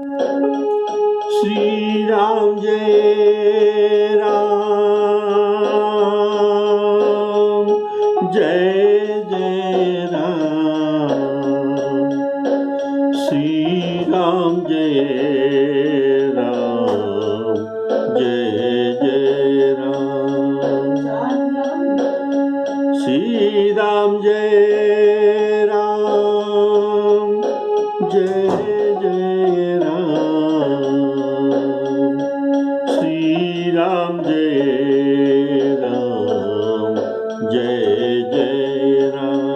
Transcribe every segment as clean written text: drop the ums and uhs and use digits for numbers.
श्री राम जय राम, जय जय राम। श्री राम जय राम, जय जय राम। श्री राम जय राम, जय जय राम। श्री राम जय राम, जय जय राम।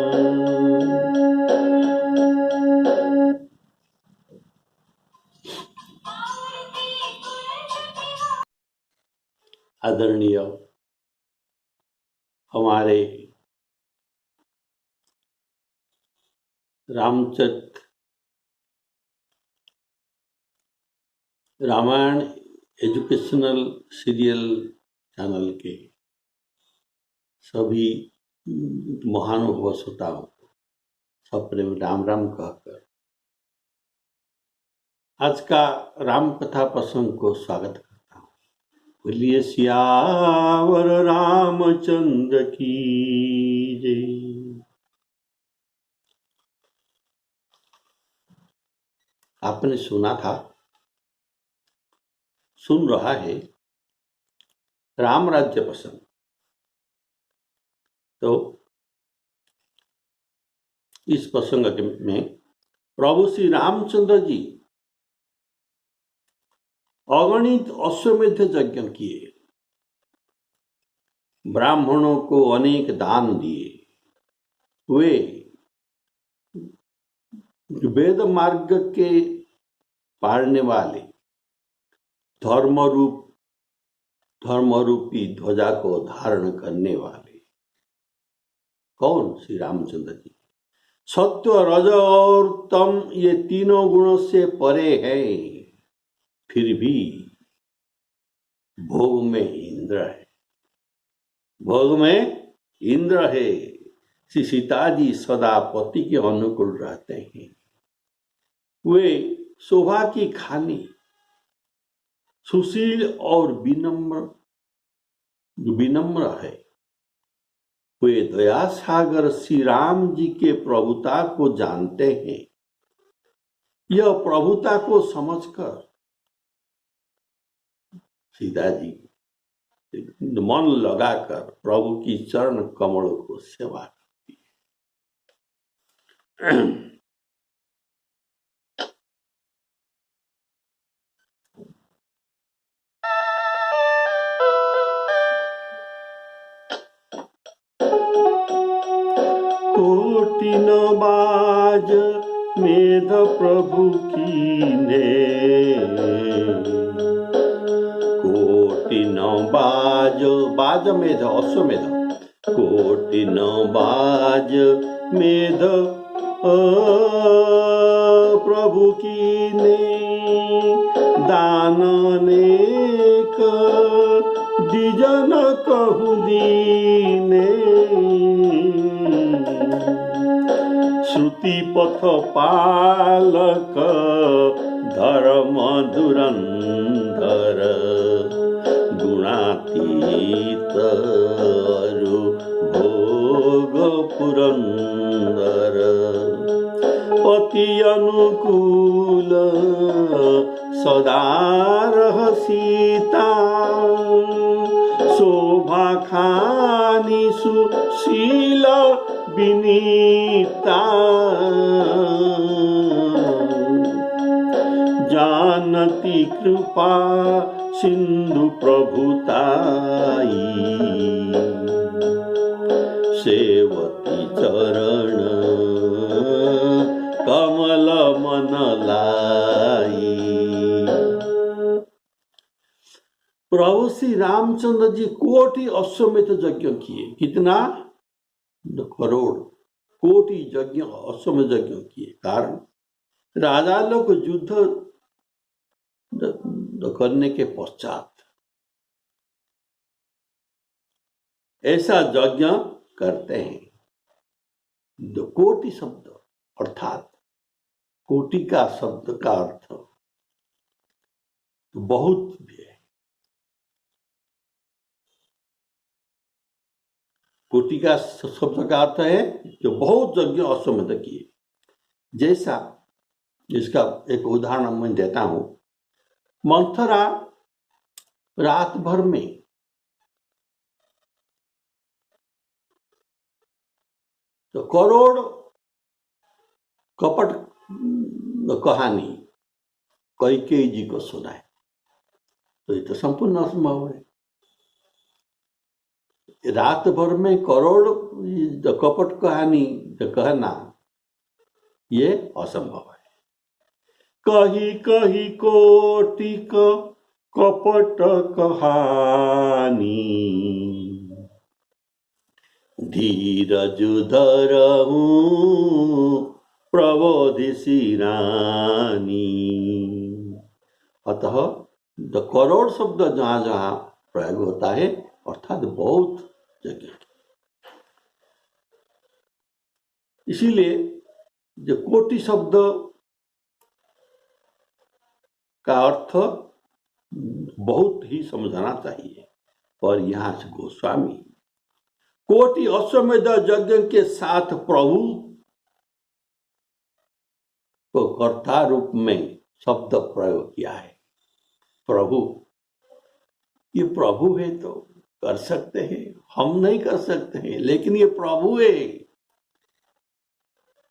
आदरणीय हमारे रामायण एजुकेशनल सीरियल चैनल के सभी महानुभाव श्रोताओं को सप्रेम राम राम कहकर आज का राम कथा प्रसंग को स्वागत करता हूँ। बोलिए सियावर रामचंद्र की जय। आपने सुन रहा है राम राज्य प्रसंग। तो इस प्रसंग में प्रभु श्री रामचंद्र जी अगणित अश्वमेध यज्ञ किए, ब्राह्मणों को अनेक दान दिए, वे वेद मार्ग के पालने वाले धर्मरूपी ध्वजा को धारण करने वाले कौन? श्री रामचंद्र जी। सत्य रज और तम ये तीनों गुणों से परे हैं, फिर भी भोग में इंद्र है। भोग में इंद्र है। श्री सीता जी सदा पति के अनुकूल रहते हैं। वे शोभा की खानी, सुशील और विनम्र है। वे दया सागर श्री राम जी के प्रभुता को जानते हैं। यह प्रभुता को समझकर सीता जी मन लगाकर प्रभु की चरण कमलों को सेवा करती है। कोटि न बाज मेध प्रभु कीन्हे, कोटि न बाज मेध अश्वमेध, कोटि न बाज मेध प्रभु कीन्हे, दान अनेक दिजन कहु दीने, श्रुति पथ पालक धर्म धुरंधर, गुणातीत भोग पुरंदर, पति अनुकूल सदा रह सीता, शोभा खानी सुशील विनीता, जानती कृपा सिंधु प्रभुताई, सेवती चरण कमल मन लाई। प्रभु श्री रामचंद्र जी कोटि अश्वमेध यज्ञ किए। कितना? करोड़ कोटि यज्ञ अश्वमेध यज्ञ किए। कारण राजा लोग युद्ध करने के पश्चात ऐसा यज्ञ करते हैं। कोटि शब्द अर्थात कोटि का शब्द का अर्थ बहुत भी है। कोटि का शब्द का अर्थ है जो बहुत यज्ञ अश्वमेध किए। जैसा इसका एक उदाहरण मैं देता हूं। मंथरा रात भर में तो करोड़ कपट कहानी कैकेयी जी को सुनाए, तो ये तो संपूर्ण असंभव है। रात भर में करोड़ कपट कहानी कहना ये असंभव है। कही कही कोटि कपट कहानी, धीरज धरहूं प्रबोधिसी रानी। अतः द करोड़ शब्द जहां जहां प्रयोग होता है अर्थात बहुत जगह। इसीलिए जो कोटि शब्द का अर्थ बहुत ही समझना चाहिए। पर यहाँ से गोस्वामी कोटि अश्वमेध यज्ञ के साथ प्रभु को कर्ता रूप में शब्द प्रयोग किया है। प्रभु, ये प्रभु है तो कर सकते हैं, हम नहीं कर सकते हैं, लेकिन ये प्रभु है।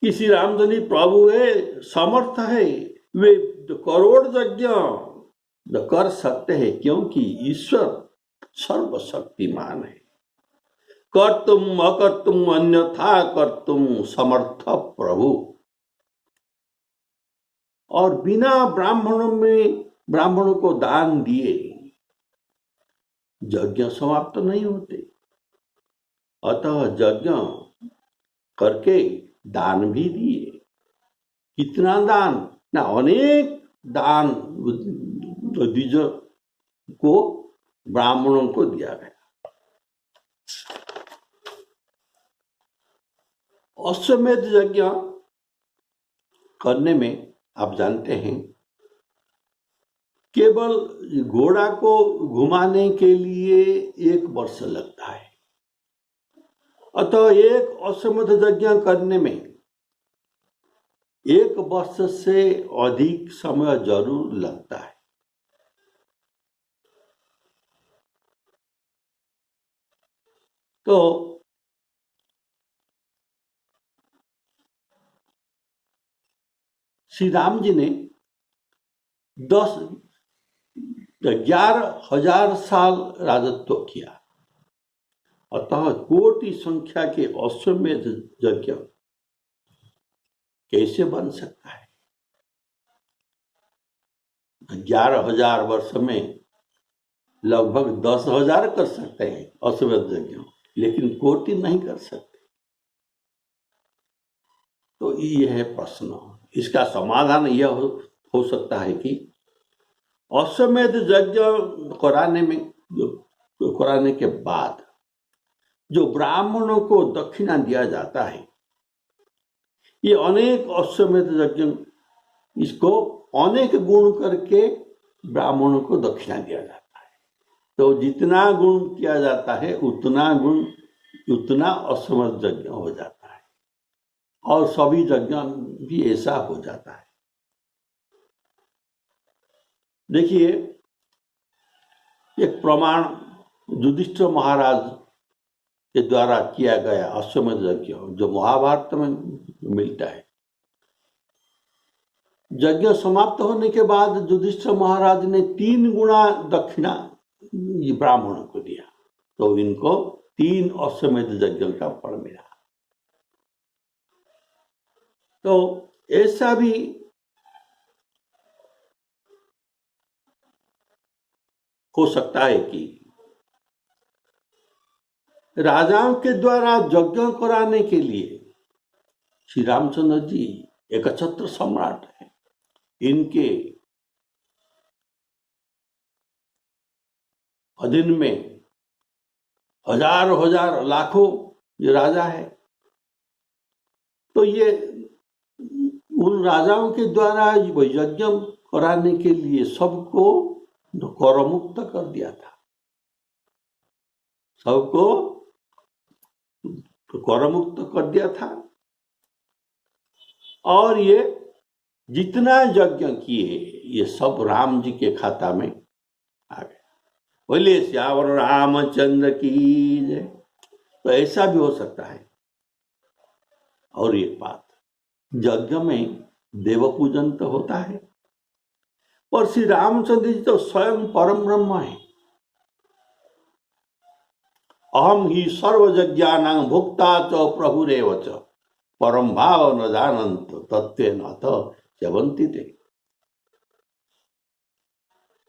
श्री रामचंद्र प्रभु है, समर्थ है, वे करोड़ यज्ञ कर सकते हैं क्योंकि ईश्वर सर्वशक्तिमान है। कर्तुम अकर्तुम अन्यथा कर्तुम समर्थ प्रभु। और बिना ब्राह्मणों को दान दिए यज्ञ समाप्त नहीं होते। अतः यज्ञ करके दान भी दिए। कितना दान ना, अनेक दान द्विज को ब्राह्मणों को दिया गया। अश्वमेध यज्ञ करने में आप जानते हैं केवल घोड़ा को घुमाने के लिए 1 वर्ष लगता है। अतः एक अश्वमेध यज्ञ करने में 1 वर्ष से अधिक समय जरूर लगता है। तो श्री राम जी ने 11,000 साल राजत्व किया। अतः कोटि संख्या के अश्वमेध यज्ञ कैसे बन सकता है? 11,000 वर्ष में लगभग 10,000 कर सकते हैं अश्वमेध यज्ञ, लेकिन कोटि नहीं कर सकते। तो ये है प्रश्न। इसका समाधान यह हो सकता है कि अश्वमेध यज्ञ कराने के बाद जो ब्राह्मणों को दक्षिणा दिया जाता है, ये अनेक अश्वमेध यज्ञ इसको अनेक गुण करके ब्राह्मणों को दक्षिणा दिया जाता है। तो जितना गुण किया जाता है उतना अश्वमेध यज्ञ हो जाता है, और सभी यज्ञ भी ऐसा हो जाता है। देखिए, एक प्रमाण युधिष्ठिर महाराज के द्वारा किया गया अश्वमेध यज्ञ जो महाभारत में मिलता है। यज्ञ समाप्त होने के बाद युधिष्ठिर महाराज ने 3 गुना दक्षिणा ब्राह्मणों को दिया, तो इनको 3 अश्वमेध यज्ञ का फल मिला। तो ऐसा भी हो सकता है कि राजाओं के द्वारा यज्ञ कराने के लिए श्री रामचंद्र जी एकछत्र सम्राट है। इनके अधीन में हजार लाखों ये राजा है। तो ये उन राजाओं के द्वारा यज्ञ कराने के लिए सबको तो कर मुक्त कर दिया था सबको, तो कर मुक्त कर दिया था। और ये जितना यज्ञ किए ये सब राम जी के खाता में आ गए। बोले श्यावर रामचंद्र की जय। तो ऐसा भी हो सकता है। और एक बात, यज्ञ में देव पूजन तो होता है, पर श्री रामचंद्र जी तो स्वयं परम ब्रह्म है। अहम ही सर्वयज्ञानां भुक्ता च प्रभुरेव च परम भाव न जानंत तत्व न चवंती थे।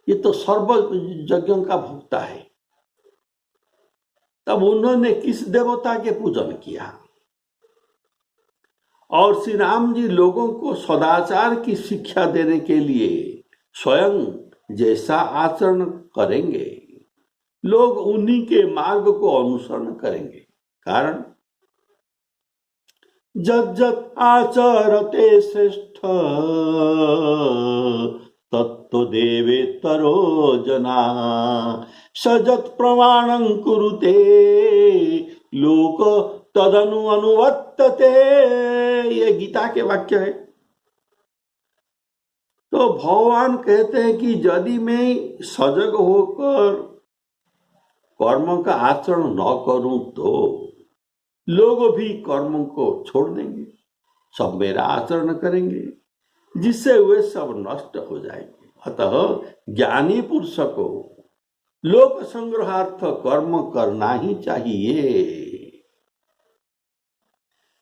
ये तो सर्व यज्ञों का भुक्ता है। तब उन्होंने किस देवता के पूजन किया? और श्री राम जी लोगों को सदाचार की शिक्षा देने के लिए स्वयं जैसा आचरण करेंगे, लोग उन्हीं के मार्ग को अनुसरण करेंगे। कारण जज्जत आचरते श्रेष्ठ तत्व देवेतरो जना सजत प्रमाणं कुरुते लोक तदनु अनुवर्तते। ये गीता के वाक्य है। तो भगवान कहते हैं कि यदि मैं सजग होकर कर्म का आचरण न करूं तो लोग भी कर्म को छोड़ देंगे, सब मेरा आचरण करेंगे, जिससे वे सब नष्ट हो जाएंगे। अतः ज्ञानी पुरुष को लोक संग्रहार्थ कर्म करना ही चाहिए।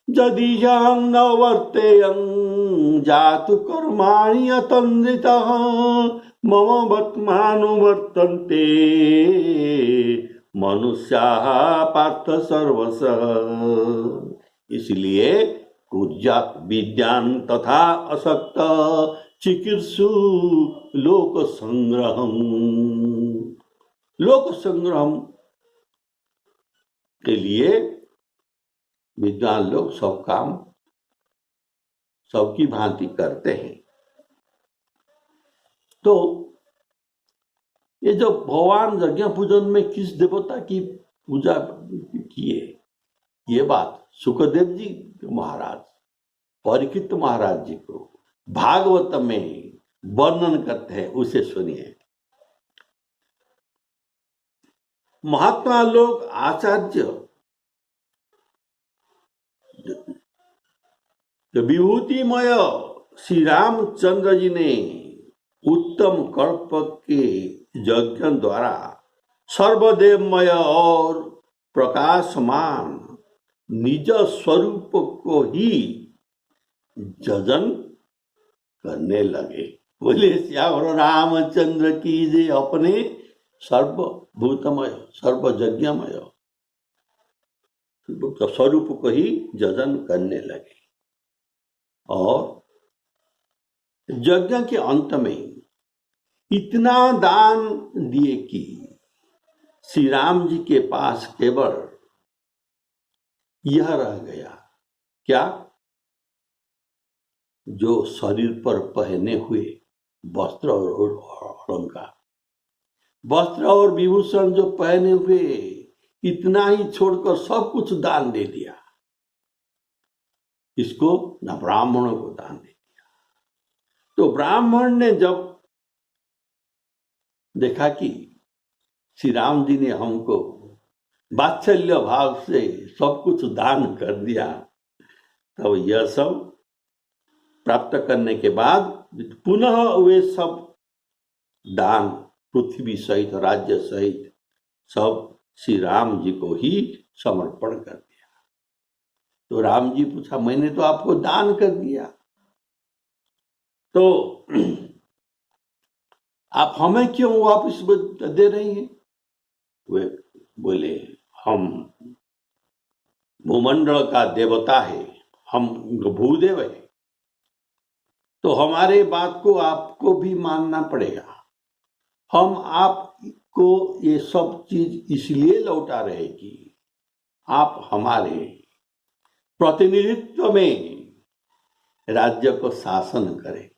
यदि न वर्तेयं जातु कर्माणि अतन्द्रितः मम वर्तमानुवर्तन्ते मनुष्याः पार्थ सर्वशः। इसलिए कुर्यात् विद्यां तथा असक्त चिकीर्षु लोक संग्रहम। लोक संग्रहम के लिए विद्वान लोग सब काम सबकी भांति करते हैं। तो ये जो भगवान यज्ञ पूजन में किस देवता की पूजा किए, ये बात सुखदेव जी महाराज परीक्षित महाराज जी को भागवत में वर्णन करते हैं, उसे सुनिए। महात्मा लोग आचार्य विभूतिमय श्री रामचंद्र जी ने उत्तम कल्प के यज्ञ द्वारा सर्वदेवमय और प्रकाशमान निज स्वरूप को ही जजन करने लगे। बोले श्यावर रामचंद्र की जय। अपने सर्वभूतमय सर्वयज्ञमय स्वरूप को ही जजन करने लगे। और यज्ञ के अंत में इतना दान दिए कि श्री राम जी के पास केवल यह रह गया, क्या? जो शरीर पर पहने हुए वस्त्र और अलंकार, वस्त्र और विभूषण जो पहने हुए, इतना ही छोड़कर सब कुछ दान दे दिया। इसको न ब्राह्मणों को दान दे दिया। तो ब्राह्मण ने जब देखा कि श्री राम जी ने हमको वात्सल्य भाव से सब कुछ दान कर दिया, तब यह सब प्राप्त करने के बाद पुनः वे सब दान पृथ्वी सहित राज्य सहित सब श्री राम जी को ही समर्पण कर दिया। तो राम जी पूछा, मैंने तो आपको दान कर दिया, तो आप हमें क्यों वापस दे रही हैं? वे बोले, हम भूमंडल का देवता है, हम भूदेव है, तो हमारे बात को आपको भी मानना पड़ेगा। हम आपको ये सब चीज इसलिए लौटा रहे कि आप हमारे प्रतिनिधित्व में राज्य को शासन करें।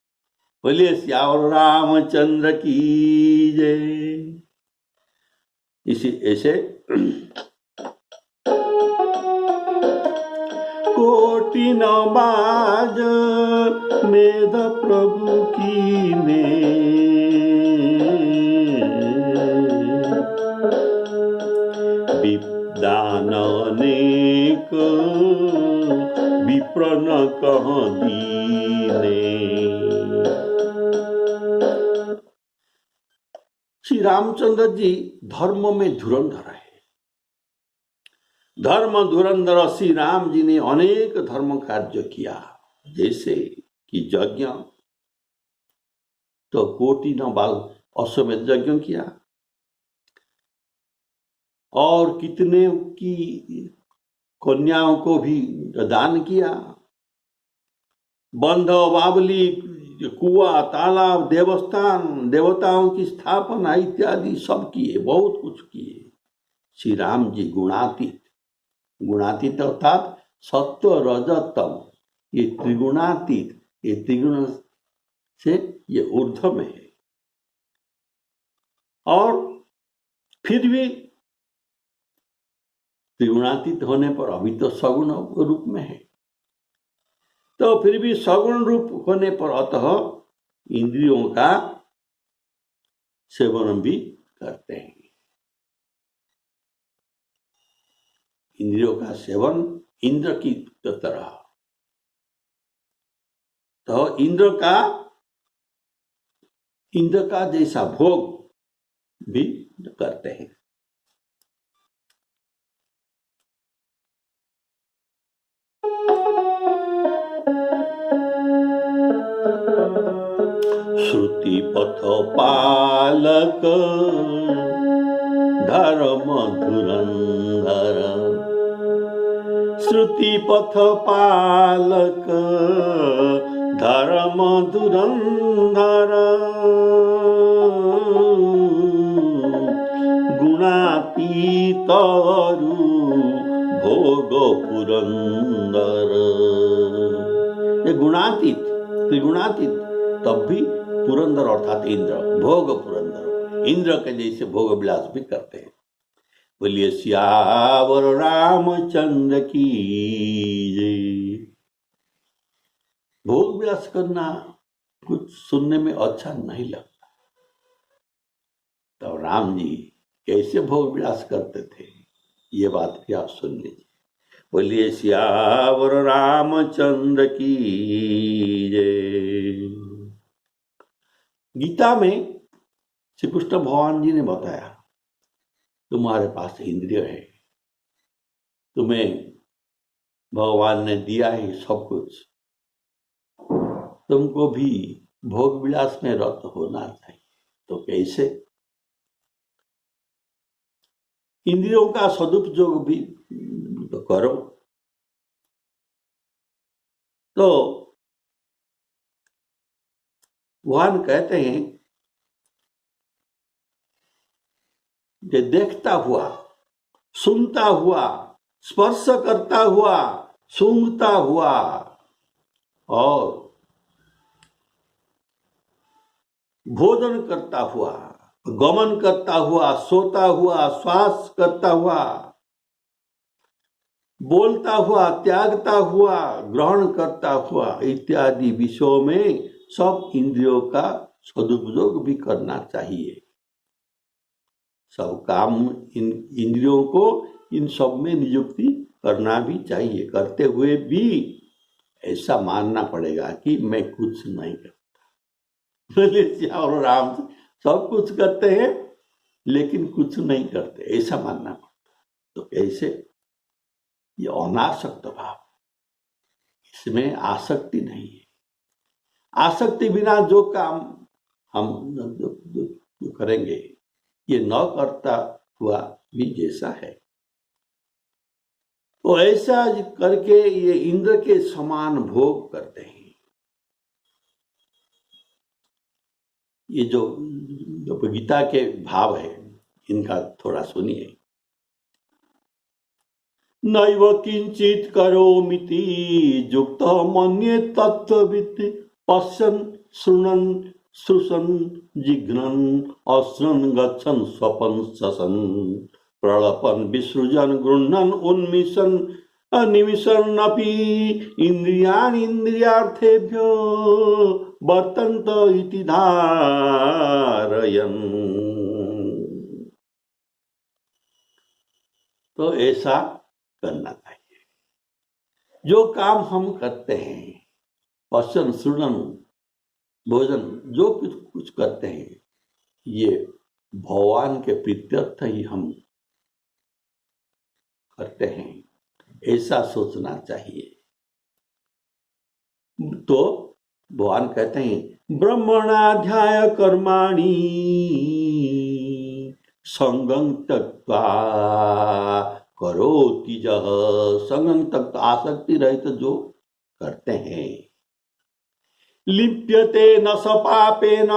बोलिए श्याम रामचंद्र की जय। इसी ऐसे कोटि नवाज मेध प्रभु की ने, विद्वान अनेक विप्र न कह दीने। श्री रामचंद्र जी धर्म में धुरंधर है। धर्म धुरंधर श्री राम जी ने अनेक धर्म कार्य किया, जैसे कि यज्ञ तो कोटि न बाल अश्वमेध यज्ञ किया, और कितने की कन्याओं को भी दान किया, बंध बावली कुआ तालाब देवस्थान देवताओं की स्थापना इत्यादि सब किए, बहुत कुछ किए। श्री राम जी गुणातीत, गुणातीत अर्थात सत्व रजतम, ये त्रिगुणातीत, ये त्रिगुण से ये ऊर्ध्व में है। और फिर भी त्रिगुणातीत होने पर अभी तो सगुण रूप में है, तो फिर भी सगुण रूप होने पर अतः इंद्रियों का सेवन भी करते हैं। इंद्रियों का सेवन इंद्र की तरह, तो इंद्र का जैसा भोग भी करते हैं। श्रुति पथ पालक धर्म धुरंधर, श्रुति पथ पालक धर्म धुरंधर, गुणातीत भोग पुरंदर। ये गुणातीत त्रिगुणातीत, तब भी पुरंदर अर्थात इंद्र, भोग पुरंदर, इंद्र के जैसे भोग विलास भी करते हैं। बोलिए सियावर रामचंद्र की जय। भोग विलास करना कुछ सुनने में अच्छा नहीं लगता, तो राम जी कैसे भोग विलास करते थे, ये बात भी आप सुन लीजिए। बोलिए सियावर रामचंद्र की जय। गीता में श्री कृष्ण भगवान जी ने बताया, तुम्हारे पास इंद्रिय है, तुम्हें भगवान ने दिया है सब कुछ, तुमको भी भोग विलास में रत होना चाहिए। तो कैसे? इंद्रियों का सदुपयोग भी तो करो। तो भगवान कहते हैं कि देखता हुआ, सुनता हुआ, स्पर्श करता हुआ, सूंघता हुआ और भोजन करता हुआ, गमन करता हुआ, सोता हुआ, श्वास करता हुआ, बोलता हुआ, त्यागता हुआ, ग्रहण करता हुआ इत्यादि विषयों में सब इंद्रियों का सदुपयोग भी करना चाहिए। सब काम इन इंद्रियों को इन सब में नियुक्ति करना भी चाहिए। करते हुए भी ऐसा मानना पड़ेगा कि मैं कुछ नहीं करता। और राम सब कुछ करते हैं लेकिन कुछ नहीं करते, ऐसा मानना पड़ता। तो कैसे? ये अनासक्त भाव, इसमें आसक्ति नहीं है। आसक्ति बिना जो काम हम जो करेंगे ये न करता हुआ भी जैसा है। तो ऐसा करके ये इंद्र के समान भोग करते हैं। ये जो गीता के भाव है इनका थोड़ा सुनिए। नैव किंचित करोमिति युक्त मन्ये तत्त्ववित् पश्यन् शृणन् श्रुषन् जिघ्नन् अश्रन् गच्छन् स्वपन् शशन् प्रलपन् विसृजन् गृह्णन् उन्मिषन् अनिमिषन्नपि इन्द्रियाणि इन्द्रियार्थेभ्यो वर्तन्त इति धारयन्। तो ऐसा करना चाहिए। जो काम हम करते हैं, पश्चन श्रवण भोजन जो कुछ करते हैं, ये भगवान के प्रीत्यर्थ ही हम करते हैं, ऐसा सोचना चाहिए। तो भगवान कहते हैं ब्रह्मणाध्याय कर्माणि संगं त्यक्त्वा करोति यः। संगं त्यक्त्वा आसक्ति रहित जो करते हैं, लिप्यते न स पापेन,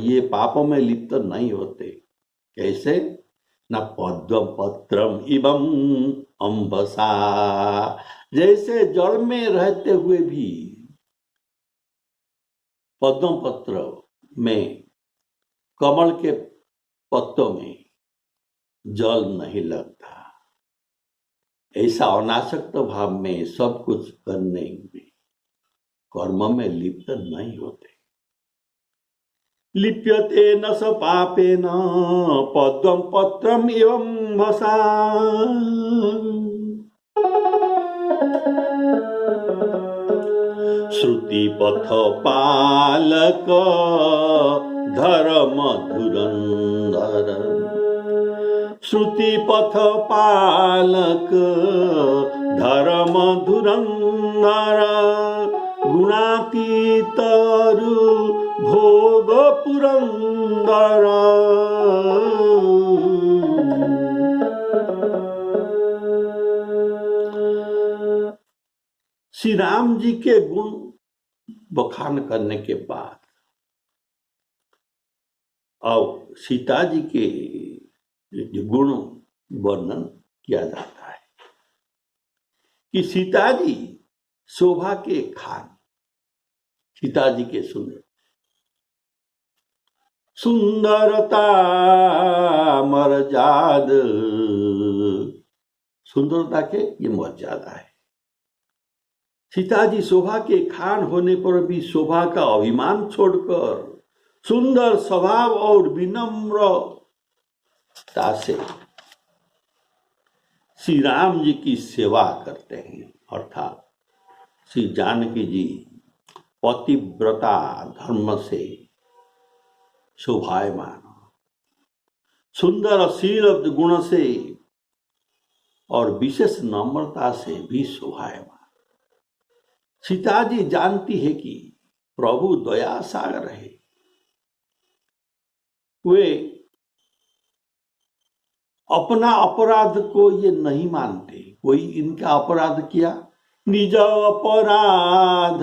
ये पापों में लिप्त नहीं होते। कैसे? न पद्म पत्रम इवं अम्बसा, जैसे जल में रहते हुए भी पद्म पत्र में, कमल के पत्तों में जल नहीं लगता, ऐसा अनासक्त भाव में सब कुछ करने में, कर्म में लिप्त नहीं होते। लिप्यते न स पापेन पद्मं पत्रम एवं भसा। श्रुति पथ पालक धर्म धुरंधर, श्रुति पथ पालक धर्म धुरंधर, गुणातीत भोग पुरंदर। श्री राम जी के गुण बखान करने के बाद और सीता जी के गुण वर्णन किया जाता है कि सीता जी शोभा के खान, सीता जी के सुंदरता मर्याद, सुंदरता के ये मर्यादा है। सीता जी शोभा के खान होने पर भी शोभा का अभिमान छोड़कर सुंदर स्वभाव और विनम्रता से श्री राम जी की सेवा करते हैं। अर्थात श्री जानकी जी पतिव्रता धर्म से शोभायमान, सुंदर शील गुण से और विशेष नम्रता से भी शोभायमान। सीता जी जानती है कि प्रभु दया सागर है, वे अपना अपराध को ये नहीं मानते। कोई इनका अपराध किया, निज अपराध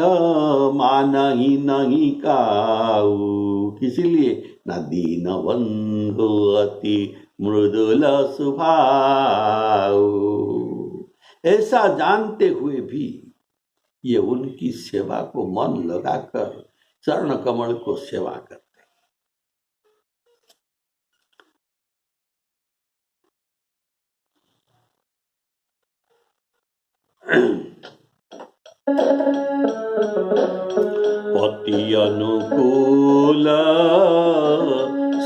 मानहि नहीं काऊ, इसीलिए न दीन बंधु अति मृदुल स्वभाव, ऐसा जानते हुए भी ये उनकी सेवा को मन लगाकर चरण कमल को सेवा करते। पति अनुकूल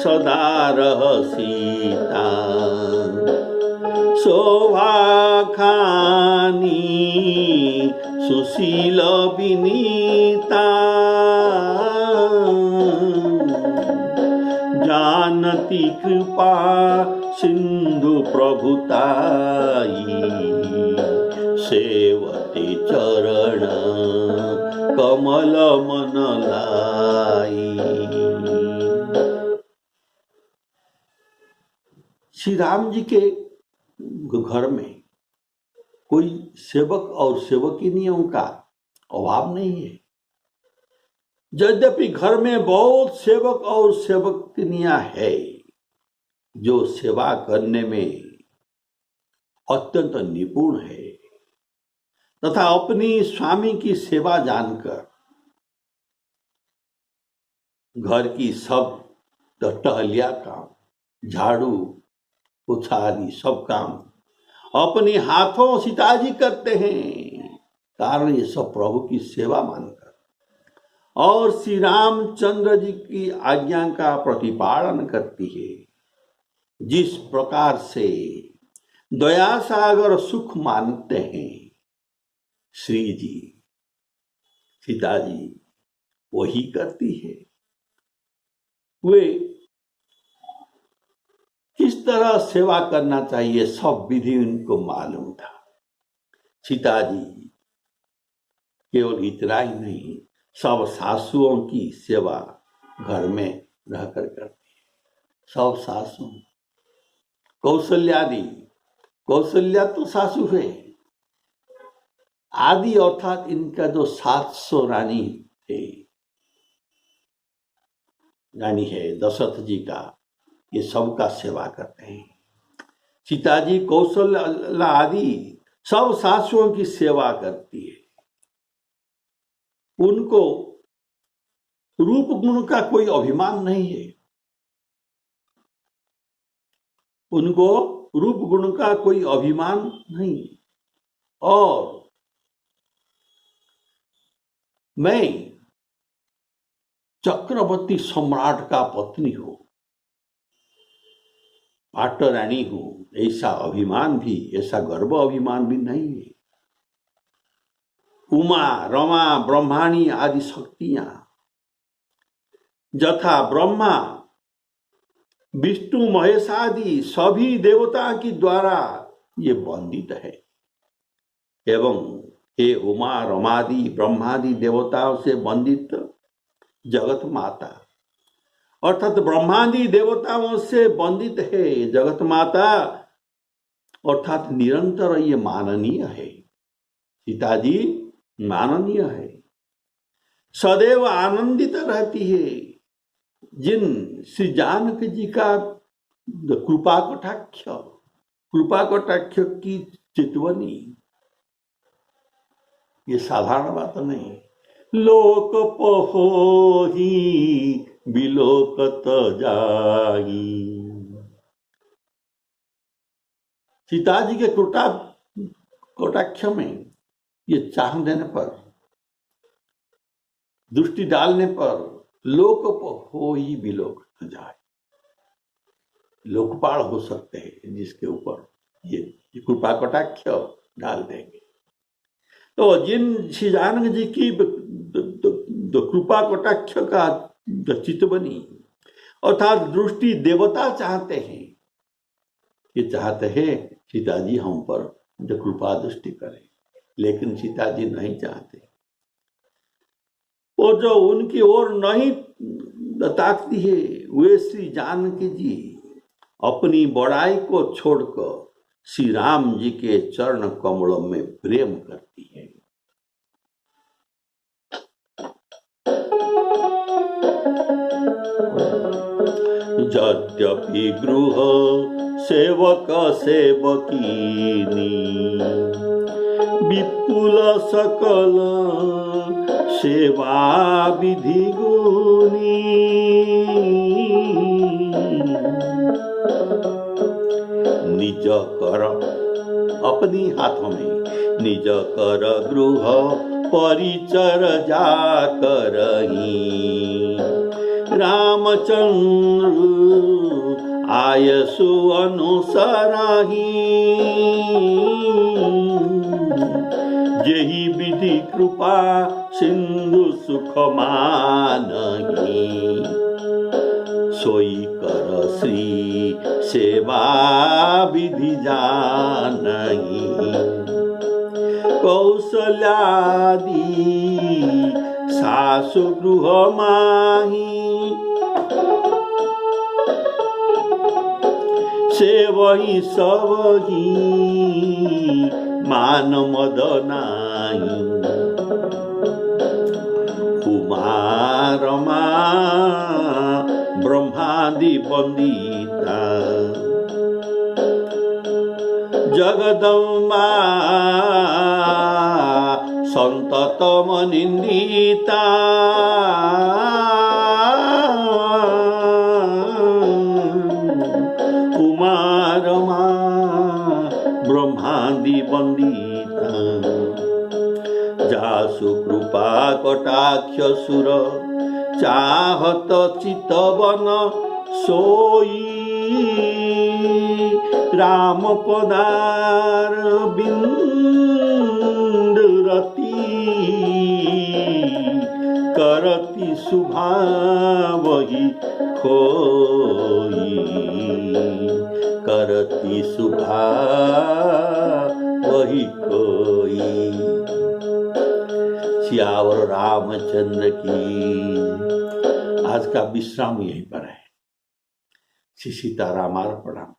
सदा रह सीता, शोभा खानी सुशील विनीता, जानती कृपा सिंधु प्रभुताई, सेवते चरण कमल मन लाई। श्री राम जी के घर में कोई सेवक और सेवकिनियों का अभाव नहीं है। यद्यपि घर में बहुत सेवक और सेवकिनियां है जो सेवा करने में अत्यंत निपुण है, तथा अपनी स्वामी की सेवा जानकर घर की सब टहलिया काम, झाड़ू पोछा आदि सब काम अपने हाथों सीताजी करते हैं, कारण ये सब प्रभु की सेवा मानकर और श्री रामचंद्र जी की आज्ञा का प्रतिपालन करती है। जिस प्रकार से दया सागर सुख मानते हैं श्री जी, सीता जी वही करती है। वे किस तरह सेवा करना चाहिए सब विधि उनको मालूम था। सीता जी केवल इतना ही नहीं, सब सासुओं की सेवा घर में रहकर करती है। सब सासु कौशल्यादि, कौशल्या तो सासु है, आदि अर्थात इनका जो 700 रानी थे, रानी है दशरथ जी का, ये सबका सेवा करते हैं। सीता जी कौशल्या आदि सब सासुओं की सेवा करती है। उनको रूप गुण का कोई अभिमान नहीं है, उनको रूप गुण का कोई अभिमान नहीं। और मैं चक्रवर्ती सम्राट का पत्नी हूं, पाटरानी हूं, ऐसा अभिमान भी, ऐसा गर्व अभिमान भी नहीं है। उमा रमा ब्रह्माणी आदि शक्तियां जथा ब्रह्मा विष्णु महेश आदि सभी देवता के द्वारा ये वंदित है। एवं हे उमा रमादि ब्रह्मादि देवताओं से वंदित जगत माता, अर्थात ब्रह्मादि देवताओं से वंदित है जगत माता, अर्थात निरंतर ये माननीय है। सीता जी माननीय है, सदैव आनंदित रहती है। जिन श्री जानकी जी का कृपा कटाक्ष की चितवनी, ये साधारण बात नहीं। लोक पहोही बिलोकत जाई, सीता जी के कटाक्ष में ये चाह देने पर, दृष्टि डालने पर लोक हो ही बिलोक जाए, लोकपाल हो सकते हैं जिसके ऊपर ये कृपा कटाक्ष डाल देंगे। तो जिन श्री जानकी जी की कृपा कटाक्ष का चितवनी अर्थात दृष्टि देवता चाहते हैं, ये चाहते हैं सीता जी हम पर जो कृपा दृष्टि करें, लेकिन सीता जी नहीं चाहते। और जो उनकी ओर नहीं ताकती है, वे श्री जानकी जी अपनी बड़ाई को छोड़कर श्री राम जी के चरण कमलों में प्रेम करती है। यद्यपि गृह सेवक सेवकीनी विपुल सकल सेवा विधि गुनी, निज कर अपनी हाथों में निज कर गृह परिचर जा करही, रामचंद्र आयसु अनुसरही, जेहि विधि कृपा सिंधु सुख मानही, सोई कर श्री सेवा विधि जानही, कौशल्यादि सासु गृह माही, सेवही सबही मान मद नाही, उमा रमा ब्रह्मादि वंदिता, जगदम्बा तम निंदिता कुमारमा ब्रह्मादि वंदिता जासु कृपा कटाक्ष सुर चाहत चितवन सोई राम पदार बिंदुरती करती शुभा वही खोई करती शुभा वही खोई। सियावर रामचंद्र की। आज का विश्राम यहीं पर है। श्री सीतारामार्पणम।